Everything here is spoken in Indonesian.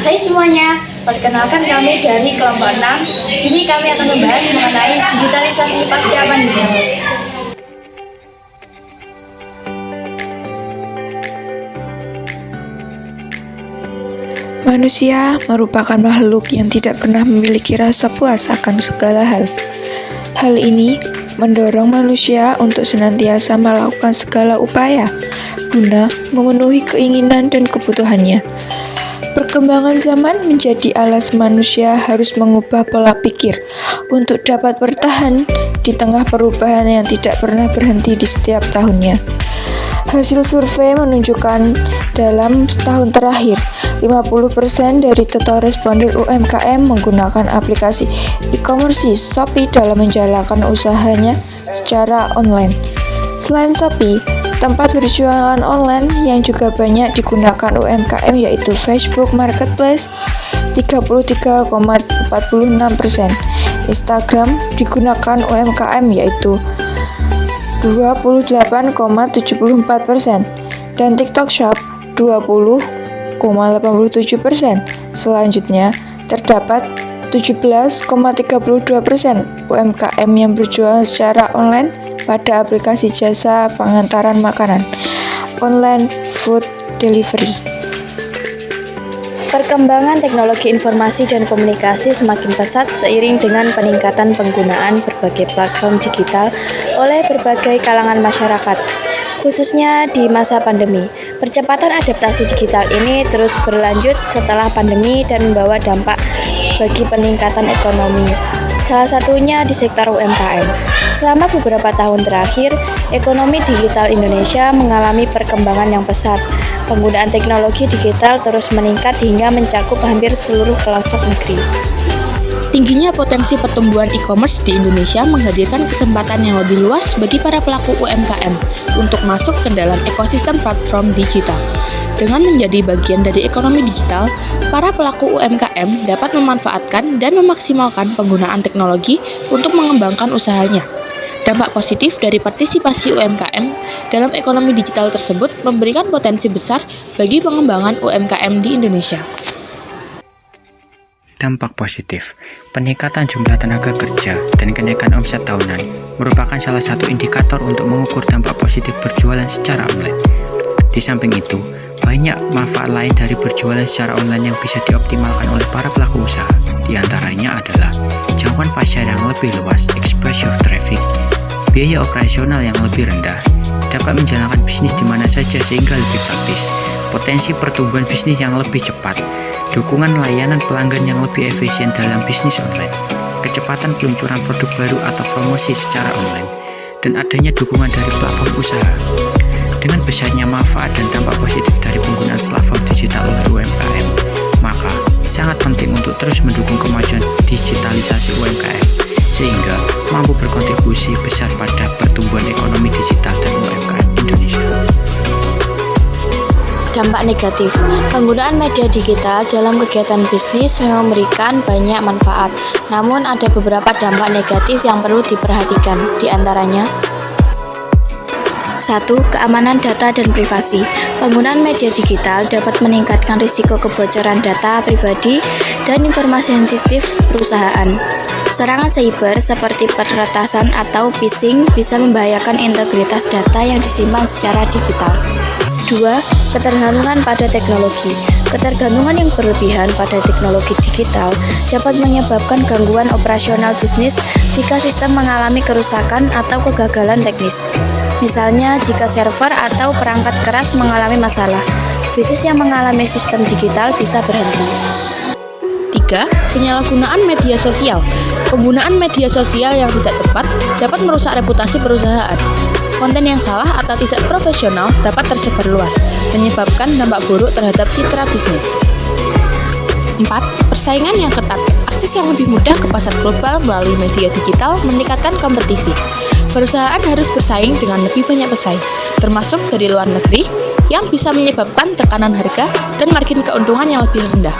Hai semuanya, perkenalkan kami dari kelompok 6. Di sini kami akan membahas mengenai digitalisasi pasca pandemi. Manusia merupakan makhluk yang tidak pernah memiliki rasa puas akan segala hal. Hal ini mendorong manusia untuk senantiasa melakukan segala upaya guna memenuhi keinginan dan kebutuhannya. Perkembangan zaman menjadi alas manusia harus mengubah pola pikir untuk dapat bertahan di tengah perubahan yang tidak pernah berhenti di setiap tahunnya. Hasil survei menunjukkan dalam setahun terakhir, 50% dari total responden UMKM menggunakan aplikasi e-commerce Shopee dalam menjalankan usahanya secara online. Selain Shopee, tempat berjualan online yang juga banyak digunakan UMKM yaitu Facebook Marketplace 33,46%, Instagram digunakan UMKM yaitu 28,74%, dan TikTok Shop 20,87%. Selanjutnya, terdapat 17,32% UMKM yang berjualan secara online pada aplikasi jasa pengantaran makanan, online food delivery. Perkembangan teknologi informasi dan komunikasi semakin pesat seiring dengan peningkatan penggunaan berbagai platform digital oleh berbagai kalangan masyarakat, khususnya di masa pandemi. Percepatan adaptasi digital ini terus berlanjut setelah pandemi dan membawa dampak bagi peningkatan ekonomi, salah satunya di sektor UMKM. Selama beberapa tahun terakhir, ekonomi digital Indonesia mengalami perkembangan yang pesat. Penggunaan teknologi digital terus meningkat hingga mencakup hampir seluruh pelosok negeri. Tingginya potensi pertumbuhan e-commerce di Indonesia menghadirkan kesempatan yang lebih luas bagi para pelaku UMKM untuk masuk ke dalam ekosistem platform digital. Dengan menjadi bagian dari ekonomi digital, para pelaku UMKM dapat memanfaatkan dan memaksimalkan penggunaan teknologi untuk mengembangkan usahanya. Dampak positif dari partisipasi UMKM dalam ekonomi digital tersebut memberikan potensi besar bagi pengembangan UMKM di Indonesia. Dampak positif, peningkatan jumlah tenaga kerja dan kenaikan omset tahunan merupakan salah satu indikator untuk mengukur dampak positif berjualan secara online. Di samping itu, banyak manfaat lain dari berjualan secara online yang bisa dioptimalkan oleh para pelaku usaha. Di antaranya adalah jangkauan pasar yang lebih luas, exposure traffic, biaya operasional yang lebih rendah, dapat menjalankan bisnis di mana saja sehingga lebih praktis, potensi pertumbuhan bisnis yang lebih cepat, dukungan layanan pelanggan yang lebih efisien dalam bisnis online, kecepatan peluncuran produk baru atau promosi secara online, dan adanya dukungan dari platform usaha. Dengan besarnya manfaat dan dampak positif dari penggunaan platform digital oleh UMKM, maka sangat penting untuk terus mendukung kemajuan digitalisasi UMKM, sehingga mampu berkontribusi besar pada pertumbuhan ekonomi digital dan UMKM Indonesia. Dampak negatif, penggunaan media digital dalam kegiatan bisnis memang memberikan banyak manfaat, namun ada beberapa dampak negatif yang perlu diperhatikan, di antaranya 1. Keamanan data dan privasi. Penggunaan media digital dapat meningkatkan risiko kebocoran data pribadi dan informasi sensitif perusahaan. Serangan cyber seperti peretasan atau phishing bisa membahayakan integritas data yang disimpan secara digital. 2. Ketergantungan pada teknologi. Ketergantungan yang berlebihan pada teknologi digital dapat menyebabkan gangguan operasional bisnis jika sistem mengalami kerusakan atau kegagalan teknis. Misalnya, jika server atau perangkat keras mengalami masalah, bisnis yang mengalami sistem digital bisa berhenti. 3. Penyalahgunaan media sosial. Penggunaan media sosial yang tidak tepat dapat merusak reputasi perusahaan. Konten yang salah atau tidak profesional dapat tersebar luas, menyebabkan dampak buruk terhadap citra bisnis. 4. Persaingan yang ketat. Akses yang lebih mudah ke pasar global melalui media digital meningkatkan kompetisi. Perusahaan harus bersaing dengan lebih banyak pesaing, termasuk dari luar negeri, yang bisa menyebabkan tekanan harga dan margin keuntungan yang lebih rendah.